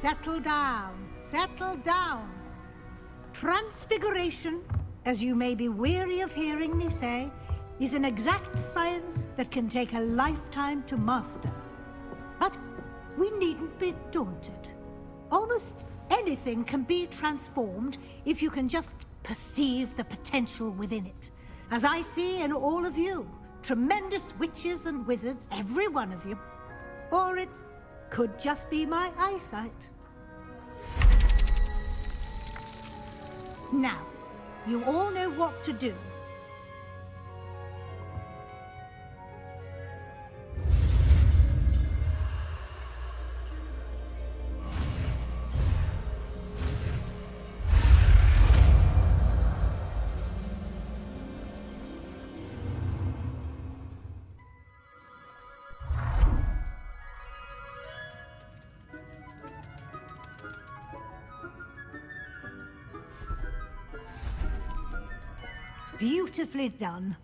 settle down, settle down. Transfiguration, as you may be weary of hearing me say, is an exact science that can take a lifetime to master. But we needn't be daunted. Almost anything can be transformed if you can just perceive the potential within it. As I see in all of you, tremendous witches and wizards, every one of you. Or it could just be my eyesight. Now, you all know what to do. Beautifully done.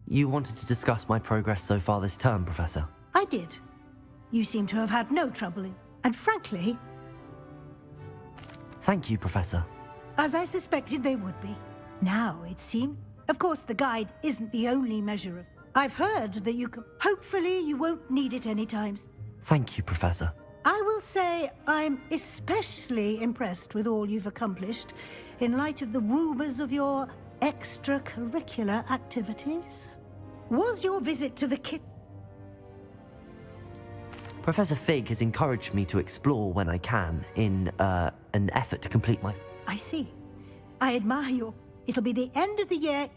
You wanted to discuss my progress so far this term, Professor? I did. You seem to have had no trouble, and frankly... Thank you, Professor. As I suspected they would be. Now, it seems... Of course, the guide isn't the only measure of... I've heard that you can... Hopefully, you won't need it anytime soon. Thank you, Professor. I will say I'm especially impressed with all you've accomplished in light of the rumors of your extracurricular activities. Was your visit to the Professor Fig has encouraged me to explore when I can in an effort to complete my... I see. I admire your... It'll be the end of the year.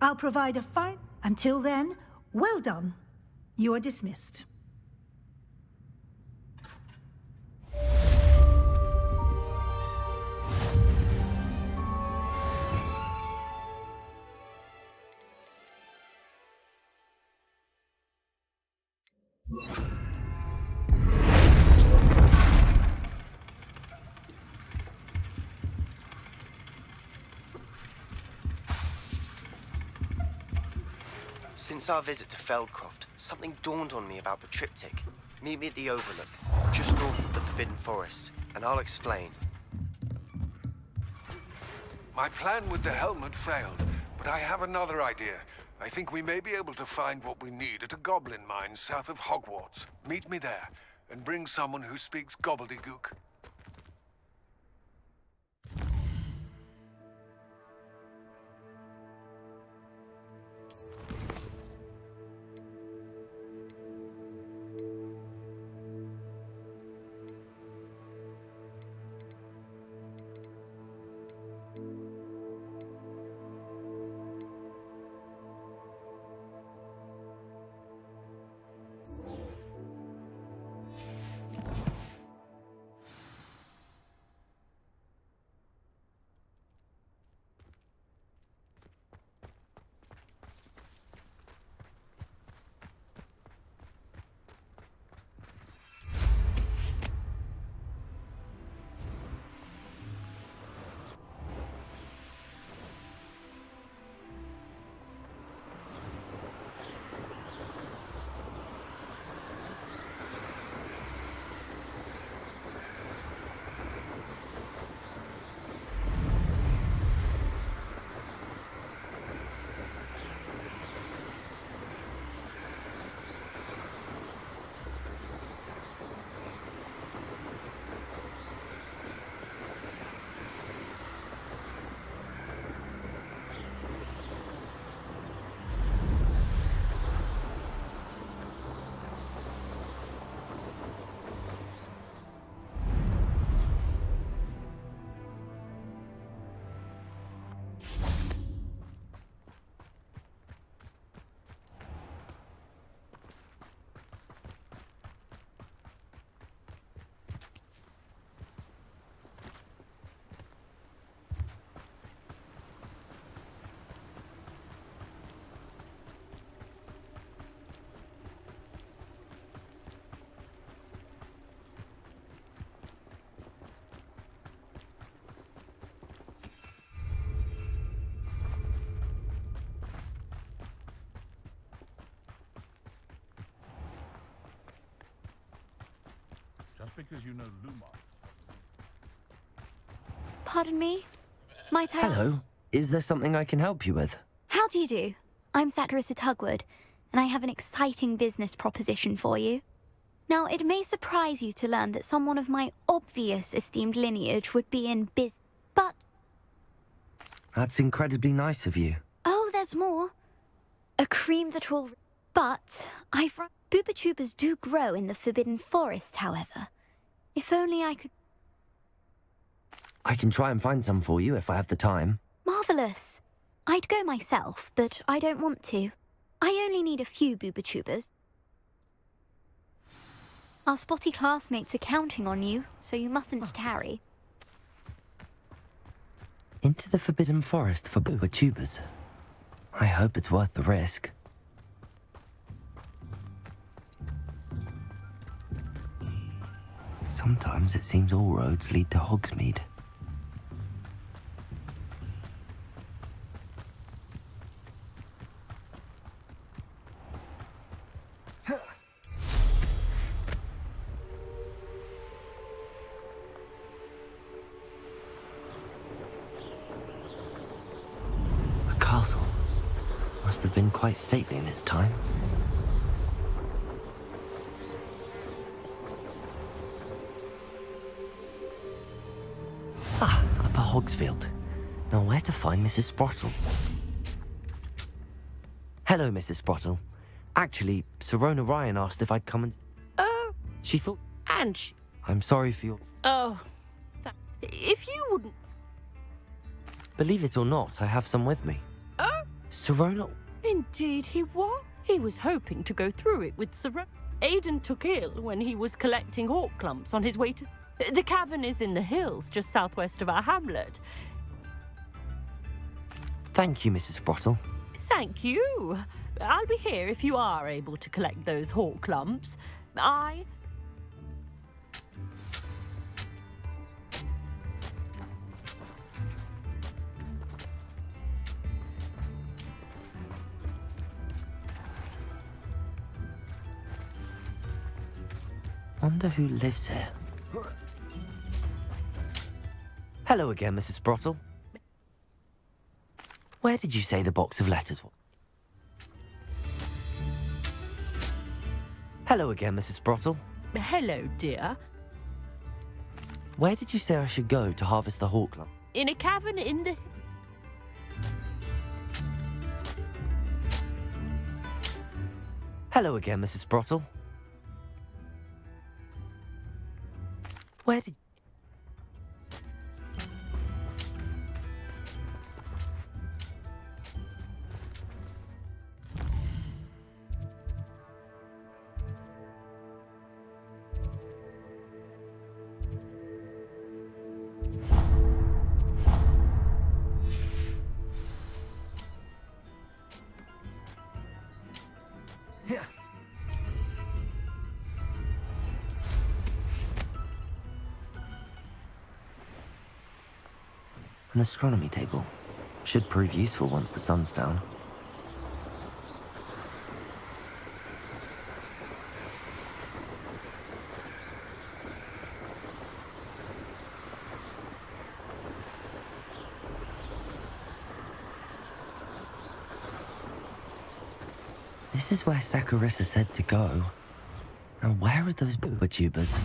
I'll provide a fine... Until then, well done. You are dismissed. Since our visit to Feldcroft, something dawned on me about the triptych. Meet me at the Overlook, just north of the Forbidden Forest, and I'll explain. My plan with the helmet failed, but I have another idea. I think we may be able to find what we need at a goblin mine south of Hogwarts. Meet me there, and bring someone who speaks gobbledygook. just because you know Lumar. Pardon me? Might I... Hello. Is there something I can help you with? How do you do? I'm Saccharissa Tugwood, and I have an exciting business proposition for you. Now, it may surprise you to learn that someone of my obvious esteemed lineage would be in but... That's incredibly nice of you. Oh, there's more. A cream that will... But Boobachubas do grow in the Forbidden Forest, however. If only I could... I can try and find some for you if I have the time. Marvellous. I'd go myself, but I don't want to. I only need a few Boobachubas. Our spotty classmates are counting on you, so you mustn't tarry. Into the Forbidden Forest for Boobachubas. I hope it's worth the risk. Sometimes it seems all roads lead to Hogsmeade. A castle. Must have been quite stately in its time. Upper Hogsfield. Now where to find Mrs. Sprottle? Hello, Mrs. Sprottle. Actually, Sirona Ryan asked if I'd come and... Oh. She thought... And I'm sorry for your... Oh. If you wouldn't... Believe it or not, I have some with me. Oh. Sirona... Indeed he was. He was hoping to go through it with Sir... Aidan took ill when he was collecting hawk clumps on his way to... The cavern is in the hills just southwest of our hamlet. Thank you, Mrs. Sprottle. Thank you. I'll be here if you are able to collect those hawk clumps. I... Wonder who lives here. Hello again, Mrs. Sprottle. Where did you say the box of letters was? Hello again, Mrs. Sprottle. Hello, dear. Where did you say I should go to harvest the hawk clump? In a cavern in the... Hello again, Mrs. Sprottle. Where did... An astronomy table. Should prove useful once the sun's down. This is where Saccharissa said to go. Now where are those Boobachubas?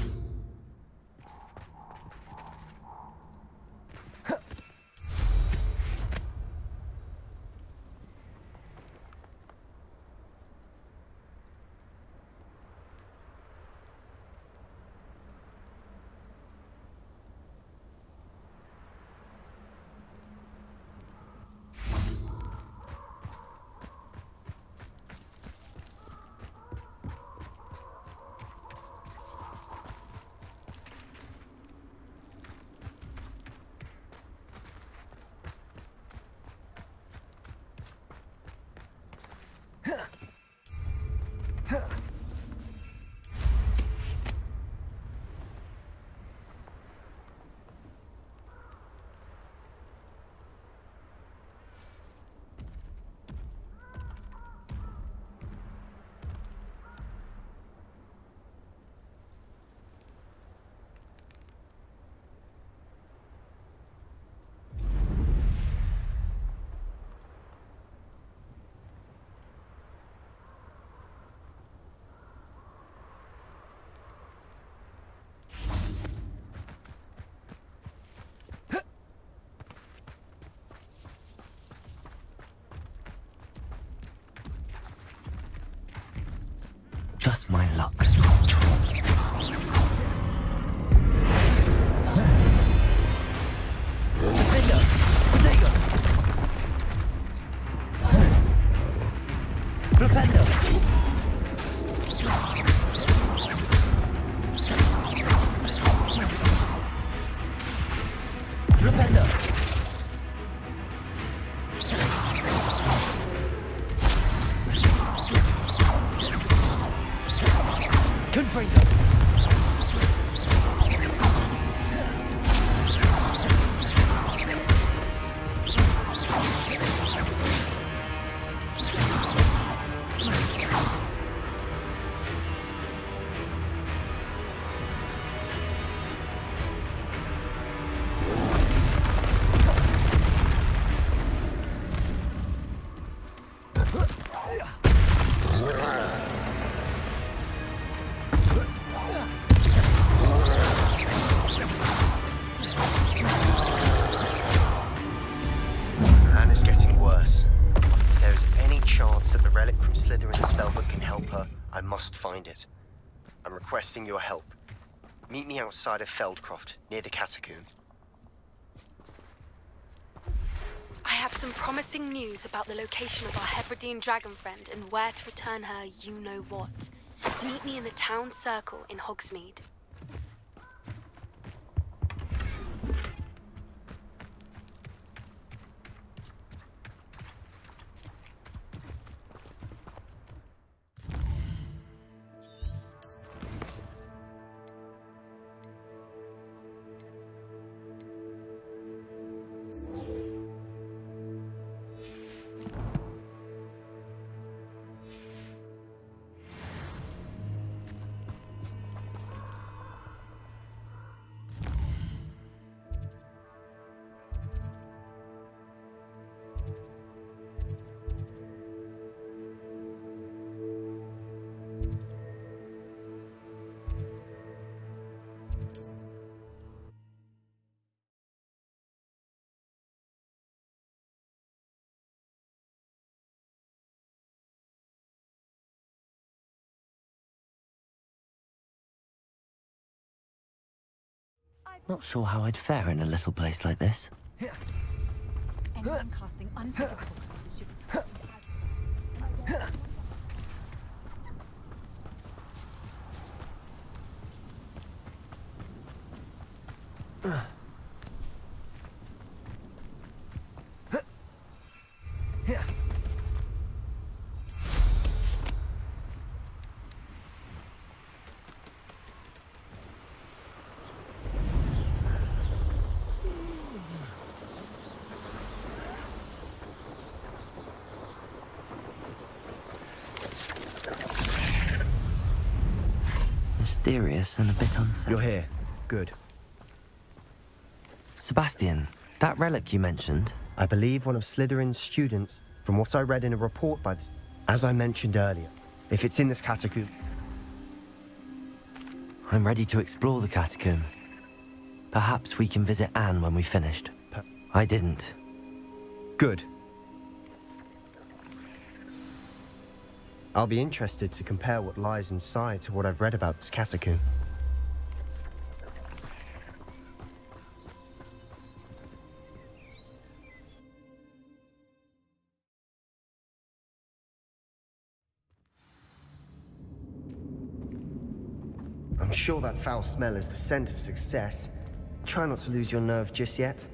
Just my luck. Defender! Potato! Flipendo! Flipendo! Confringo! And it's getting worse. If there is any chance that the relic from Slytherin's spellbook can help her, I must find it. I'm requesting your help. Meet me outside of Feldcroft, near the catacomb. I have some promising news about the location of our Hebridean dragon friend and where to return her you-know-what. Meet me in the town circle in Hogsmeade. Not sure how I'd fare in a little place like this. Anyone casting unpredictable classes should be told. Mysterious and a bit unsettling. You're here. Good. Sebastian, that relic you mentioned, I believe one of Slytherin's students, from what I read in a report by the... As I mentioned earlier, if it's in this catacomb... I'm ready to explore the catacomb. Perhaps we can visit Anne when we've finished. I didn't. Good. I'll be interested to compare what lies inside to what I've read about this catacomb. I'm sure that foul smell is the scent of success. Try not to lose your nerve just yet.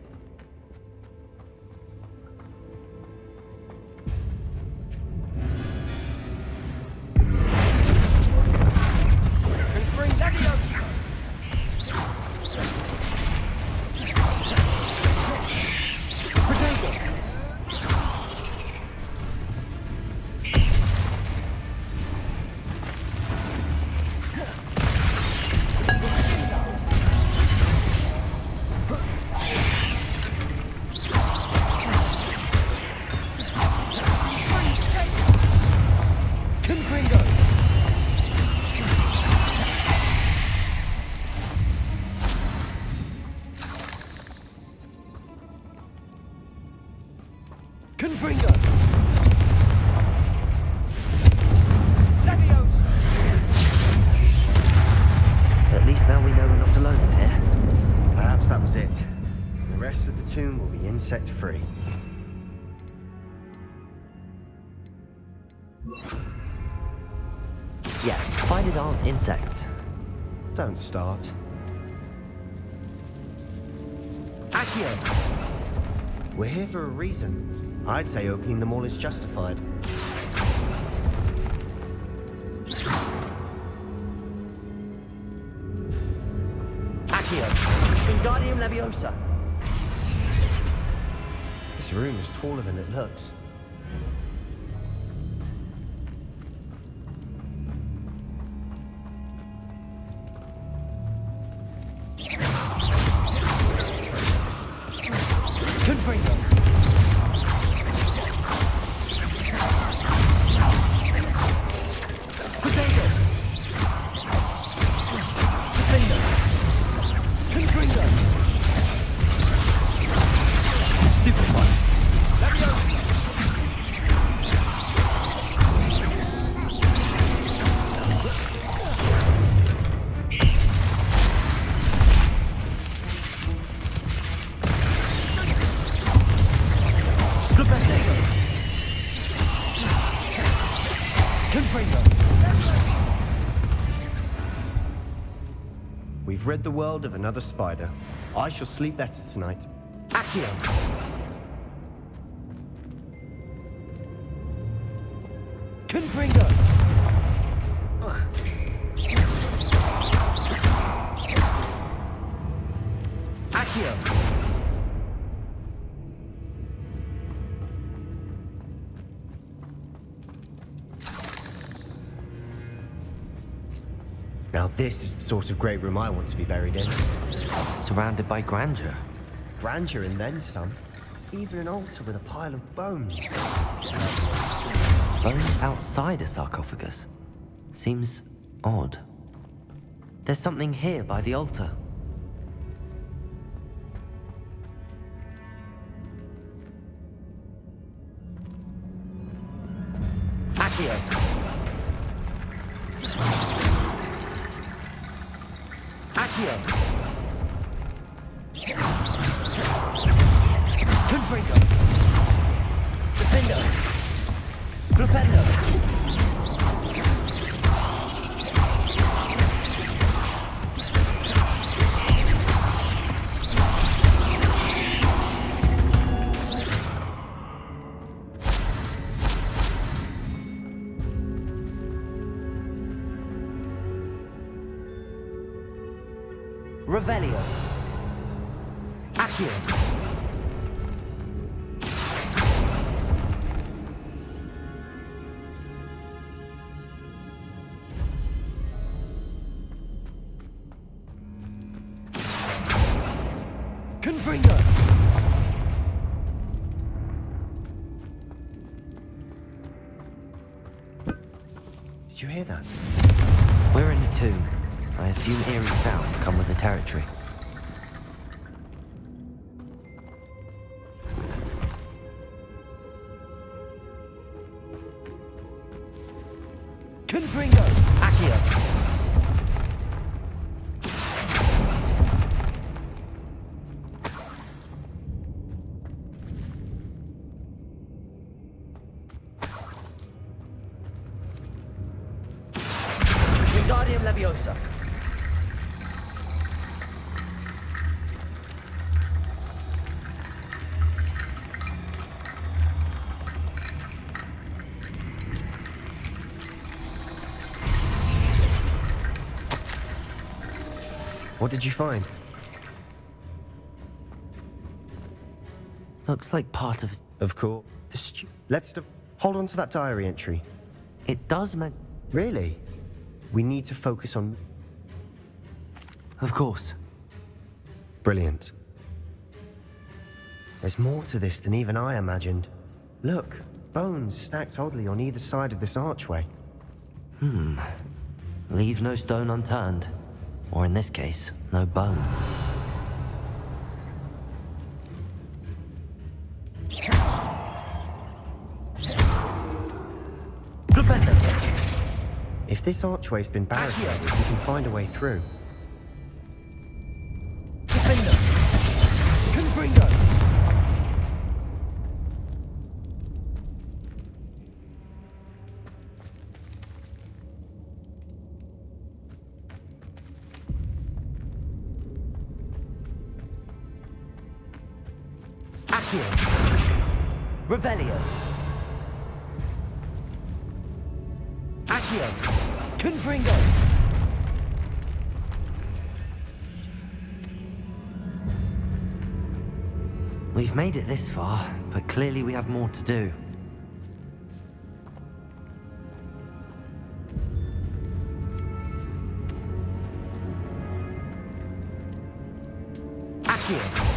least now we know we're not alone in here. Perhaps that was it. The rest of the tomb will be insect-free. Yeah, spiders aren't insects. Don't start. Accio! We're here for a reason. I'd say opening them all is justified. Accio! Wingardium Leviosa! This room is taller than it looks. Confringo! Potato! Confringo! Confringo! Stupid one! Leviosa! We've rid the world of another spider. I shall sleep better tonight. Accio! Confringo! Accio! Now this is the sort of great room I want to be buried in. Surrounded by grandeur. Grandeur and then some. Even an altar with a pile of bones. Bones outside a sarcophagus. Seems odd. There's something here by the altar. Accio! Accio! Confringo! Defendo! Flipendo! Revelio. Accio. Confringo. Did you hear that? We're in a tomb. I assume eerie sounds come with the territory. Confringo! Accio! Wingardium Leviosa! What did you find? Looks like part of it. Of course. Let's hold on to that diary entry. It does mean. Really? We need to focus on... Of course. Brilliant. There's more to this than even I imagined. Look, bones stacked oddly on either side of this archway. Leave no stone unturned. Or in this case, no bone. If this archway's been barricaded, we can find a way through. Accio. Revelio. Accio. Confringo. We've made it this far, but clearly we have more to do. Accio.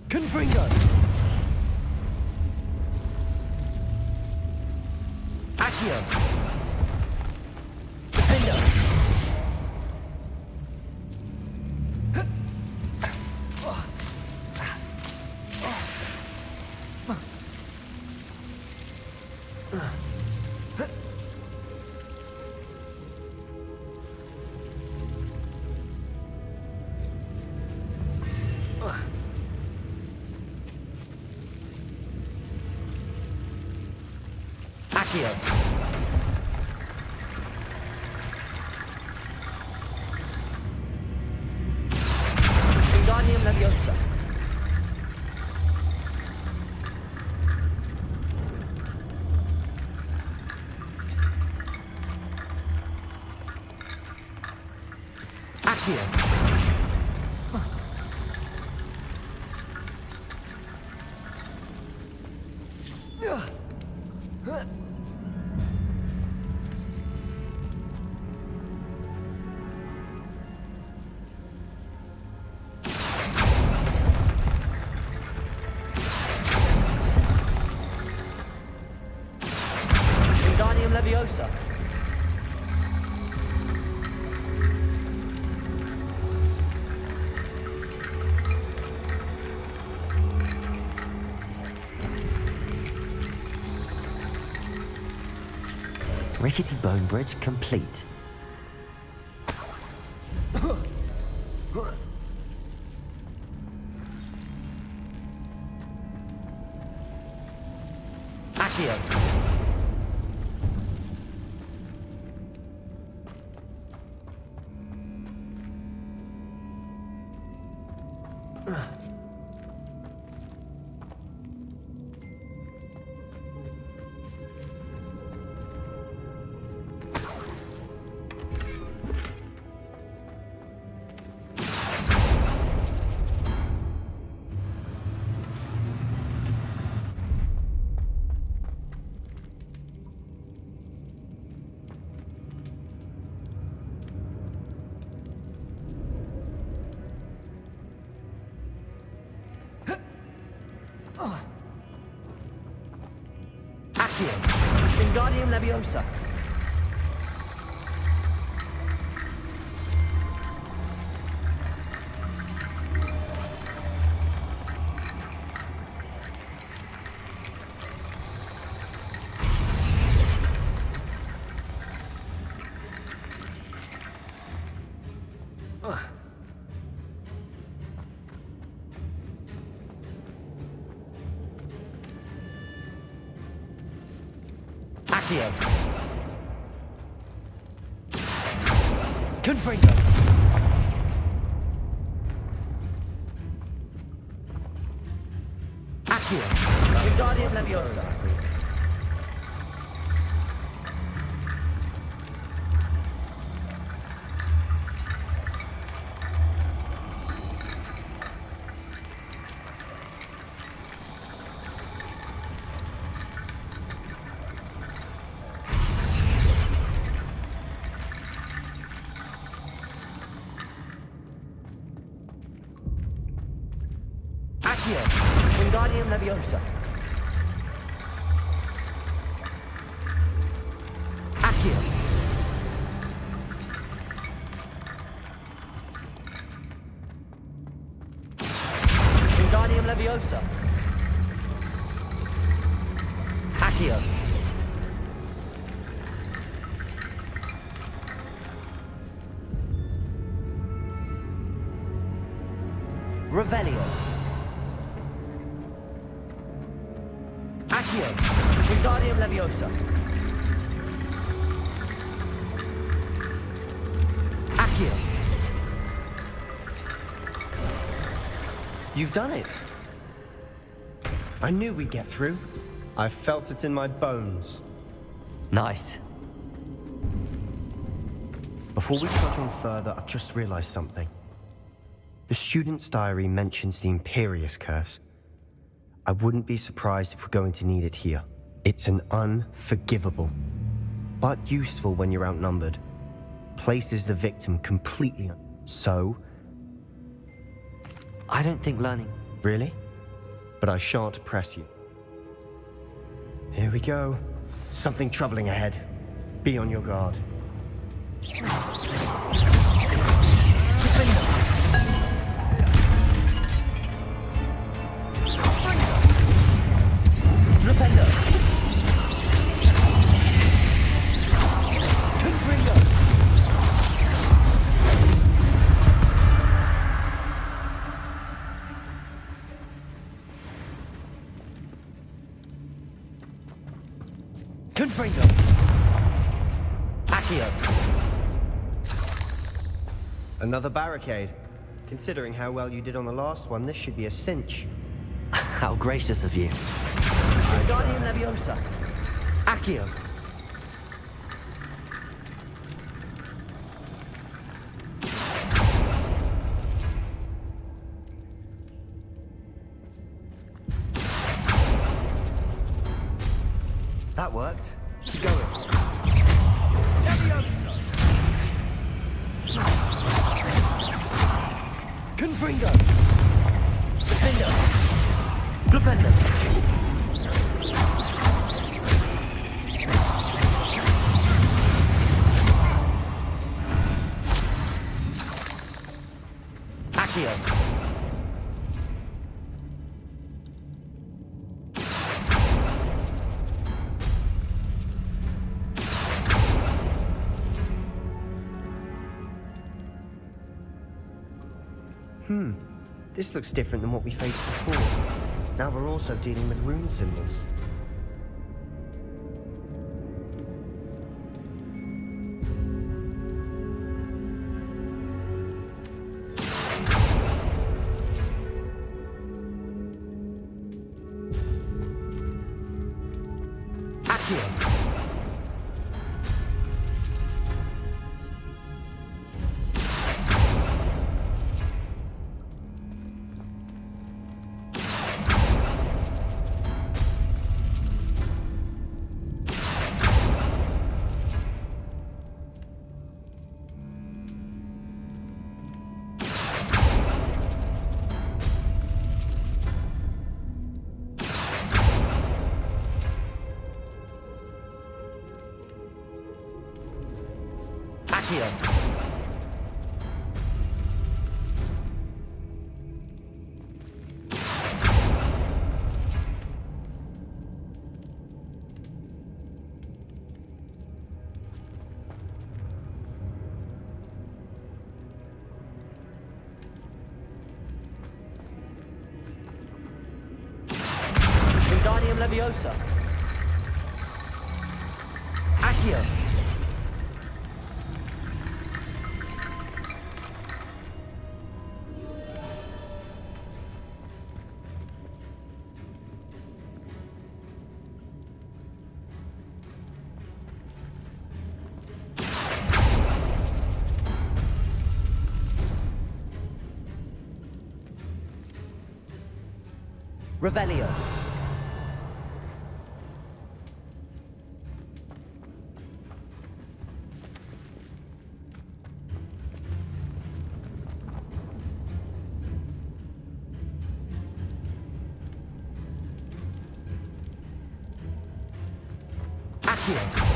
Confringo! Accio! Defendo! Accio. Wingardium Leviosa. Accio. Wingardium Leviosa. Rickety Bone Bridge complete. Accio. Accio. Wingardium Leviosa. Accio. Confringo. Accio. Wingardium Leviosa. Accio. Wingardium Leviosa. Accio. Wingardium Leviosa. Accio. Revelio. Accio. Wingardium Leviosa. Accio. You've done it. I knew we'd get through. I felt it in my bones. Nice. Before we trudge on further, I've just realized something. The student's diary mentions the Imperius Curse. I wouldn't be surprised if we're going to need it here. It's an unforgivable, but useful when you're outnumbered. Places the victim completely so... I don't think learning... Really? But I shan't press you. Here we go. Something troubling ahead. Be on your guard. Confringo. Accio. Another barricade. Considering how well you did on the last one, this should be a cinch. How gracious of you. Wingardium Leviosa. Accio. That worked. Keep going. Confringo. Defender. Flipendo. Accio. This looks different than what we faced before. Now we're also dealing with rune symbols. Accio. Accio. Wingardium Leviosa. Accio. Revelio. Accio.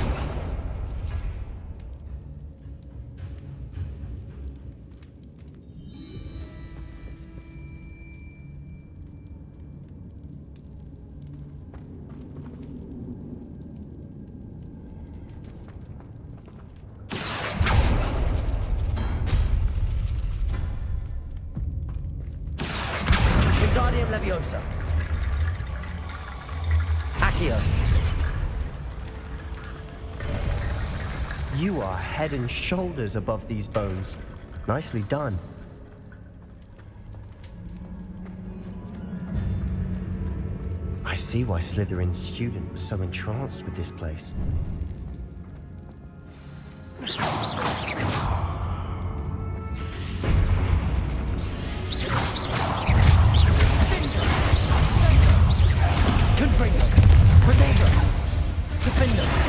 closer. Accio. You are head and shoulders above these bones. Nicely done. I see why Slytherin's student was so entranced with this place. Confringo. Protego. Defender.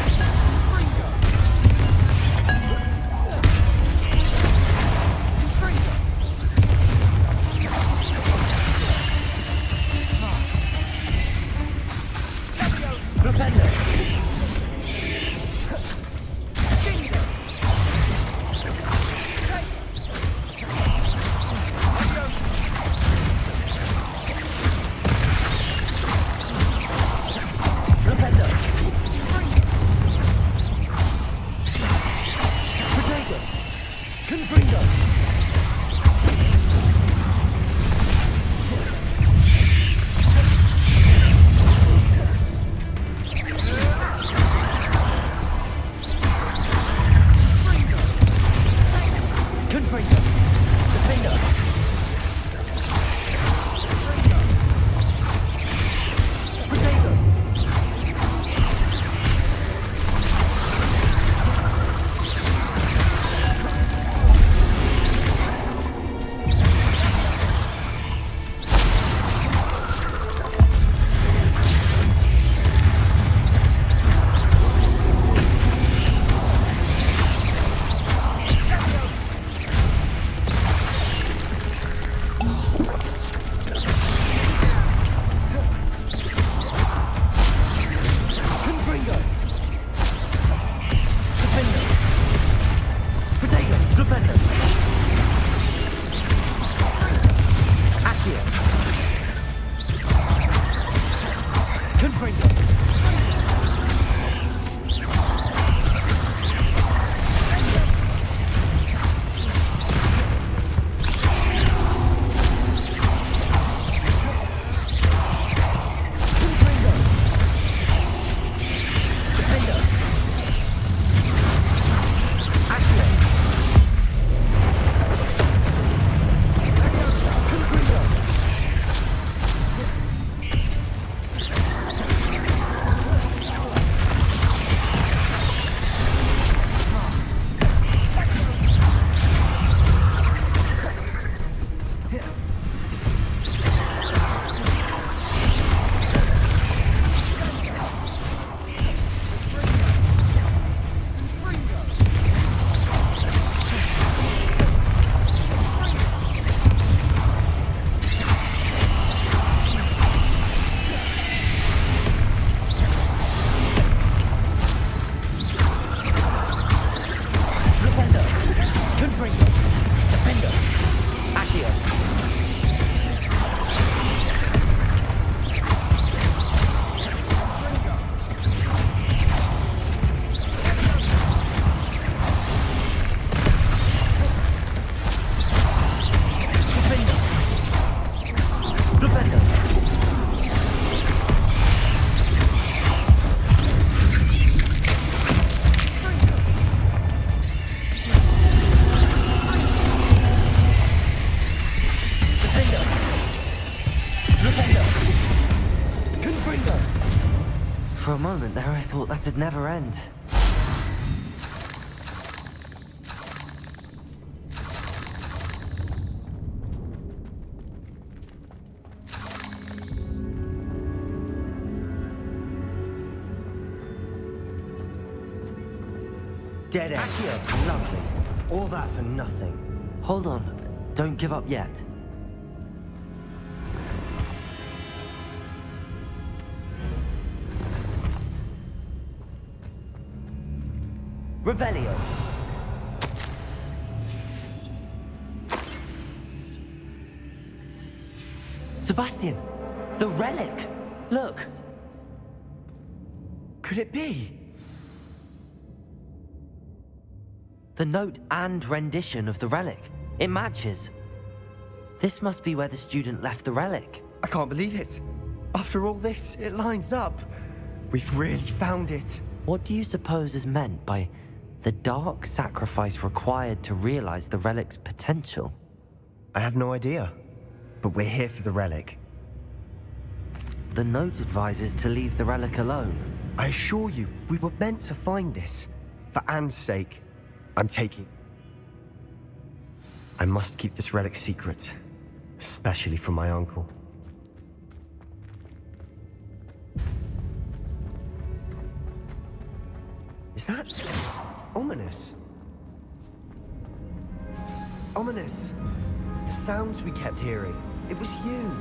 For a moment there, I thought that'd never end. Dead end. Lovely. All that for nothing. Hold on. Don't give up yet. Revelio. Sebastian, the relic. Look. Could it be? The note and rendition of the relic. It matches. This must be where the student left the relic. I can't believe it. After all this, it lines up. We've really found it. What do you suppose is meant by the dark sacrifice required to realize the relic's potential? I have no idea, but we're here for the relic. The note advises to leave the relic alone. I assure you, we were meant to find this. For Anne's sake, I'm taking... I must keep this relic secret, especially from my uncle. Is that... ominous? Ominous! The sounds we kept hearing. It was you.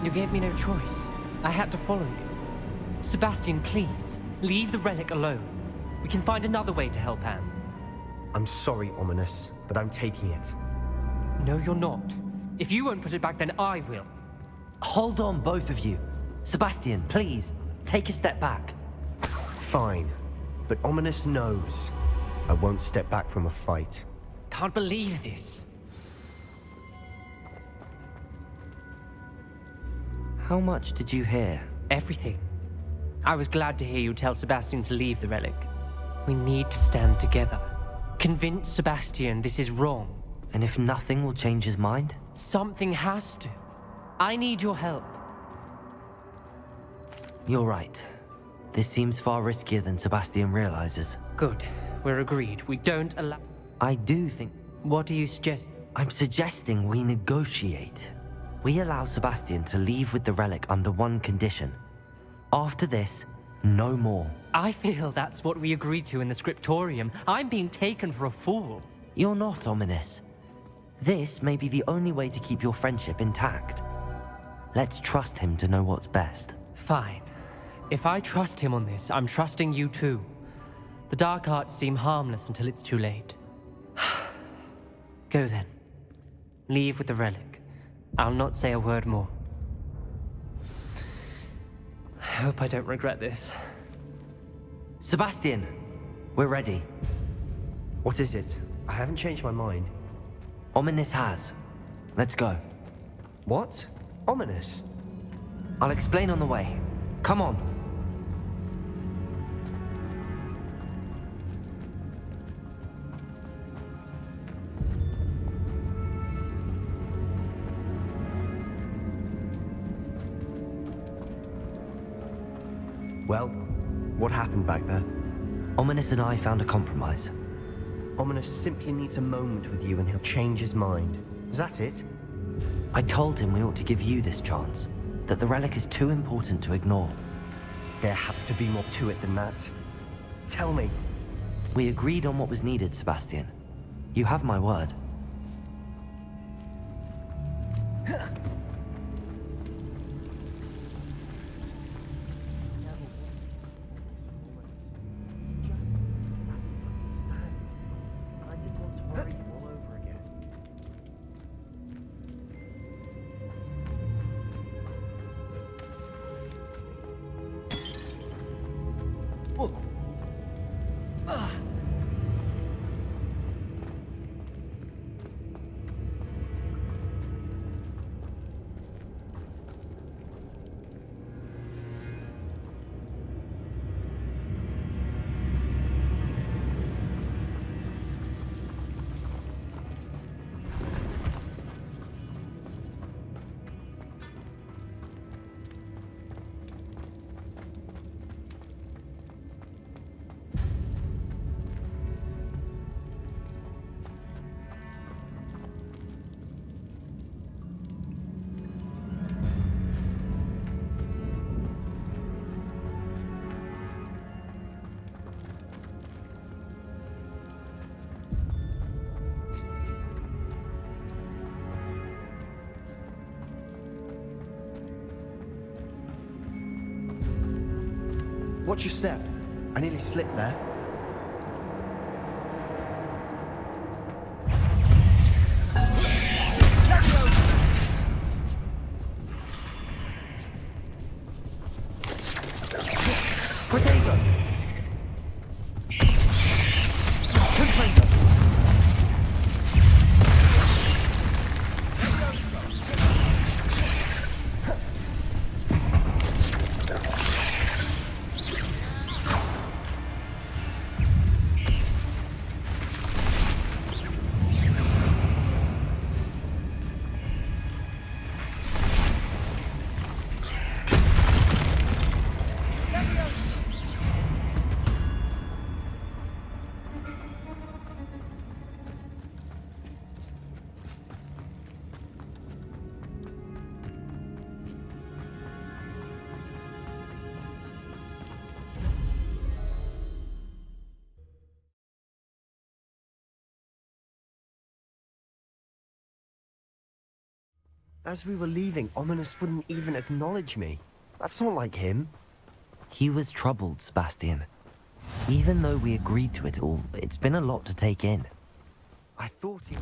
You gave me no choice. I had to follow you. Sebastian, please, leave the relic alone. We can find another way to help Anne. I'm sorry, Ominous, but I'm taking it. No, you're not. If you won't put it back, then I will. Hold on, both of you. Sebastian, please, take a step back. Fine, but Ominous knows I won't step back from a fight. Can't believe this. How much did you hear? Everything. I was glad to hear you tell Sebastian to leave the relic. We need to stand together. Convince Sebastian this is wrong. And if nothing will change his mind? Something has to. I need your help. You're right. This seems far riskier than Sebastian realizes. Good. We're agreed. We don't allow... I do think... What do you suggest? I'm suggesting we negotiate. We allow Sebastian to leave with the relic under one condition. After this, no more. I feel that's what we agreed to in the scriptorium. I'm being taken for a fool. You're not, Ominous. This may be the only way to keep your friendship intact. Let's trust him to know what's best. Fine. If I trust him on this, I'm trusting you too. The dark arts seem harmless until it's too late. Go then. Leave with the relic. I'll not say a word more. I hope I don't regret this. Sebastian, we're ready. What is it? I haven't changed my mind. Ominous has. Let's go. What? Ominous? I'll explain on the way. Come on. Well, what happened back there? Ominous and I found a compromise. Ominous simply needs a moment with you and he'll change his mind. Is that it? I told him we ought to give you this chance, that the relic is too important to ignore. There has to be more to it than that. Tell me. We agreed on what was needed, Sebastian. You have my word. Watch your step. I nearly slipped there. Protego! As we were leaving, Ominous wouldn't even acknowledge me. That's not like him. He was troubled, Sebastian. Even though we agreed to it all, it's been a lot to take in. I thought he...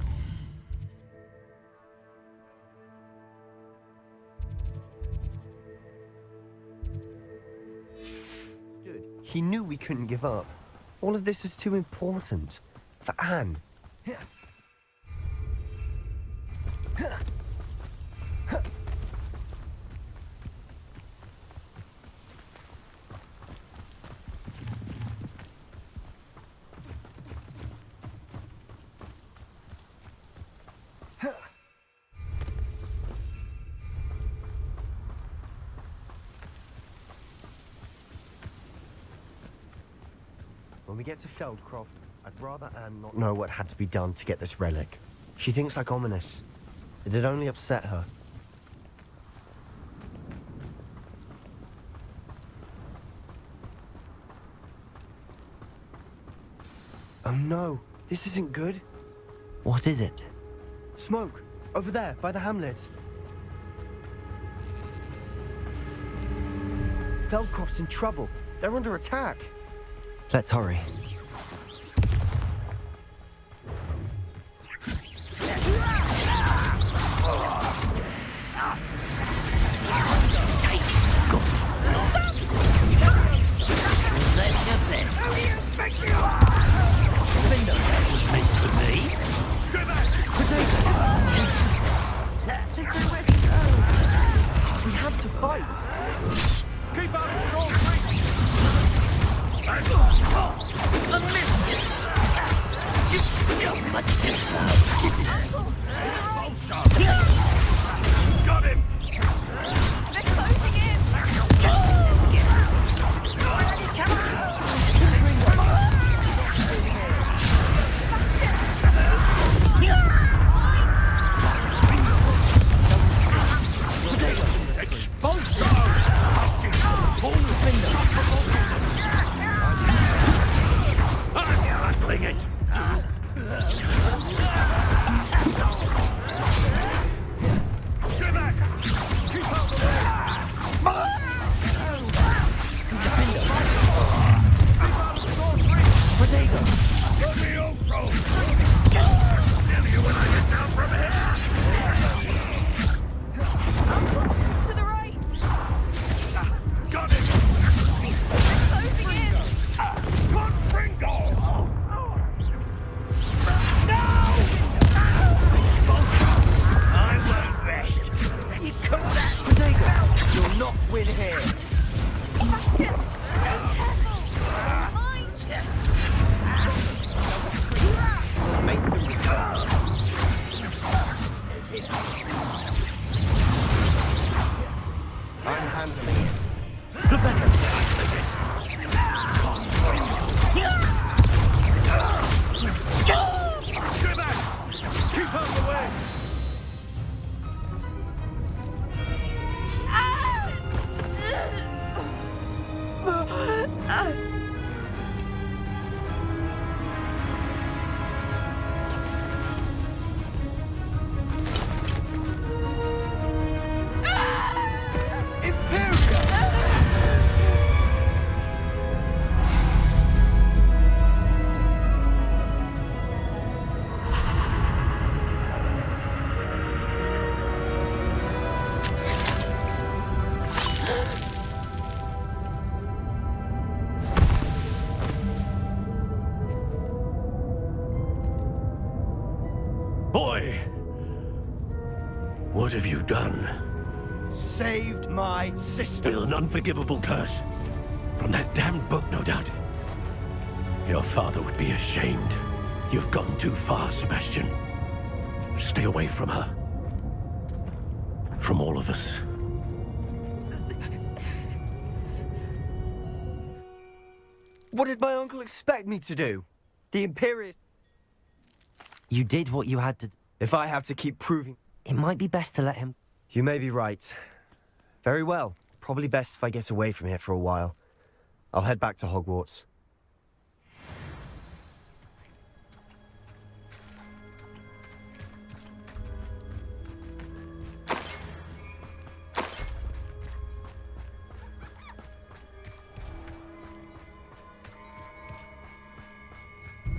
He knew we couldn't give up. All of this is too important. For Anne. When we get to Feldcroft, I'd rather Anne not know what had to be done to get this relic. She thinks like Ominous. It'd only upset her. Oh no, this isn't good. What is it? Smoke! Over there, by the hamlet. Feldcroft's in trouble. They're under attack. Let's hurry. We have to fight. Keep out of control, Got him! They're closing in! To the right! Got him! They're closing in! You'll not win here. Bastion! Careful! Mine! Make them I'm handling it. Keep out the way! Boy! What have you done? Saved my sister. With an unforgivable curse. From that damned book, no doubt. Your father would be ashamed. You've gone too far, Sebastian. Stay away from her. From all of us. What did my uncle expect me to do? The Imperius... You did what you had to. If I have to keep proving... It might be best to let him. You may be right. Very well. Probably best if I get away from here for a while. I'll head back to Hogwarts.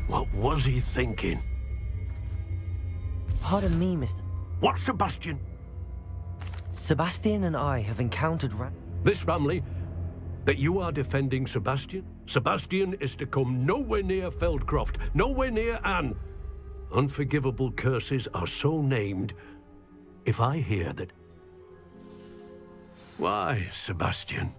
What was he thinking? Pardon me, Mr. What, Sebastian? Sebastian and I have encountered This family, that you are defending Sebastian? Sebastian is to come nowhere near Feldcroft, nowhere near Anne. Unforgivable curses are so named. If I hear that... Why, Sebastian?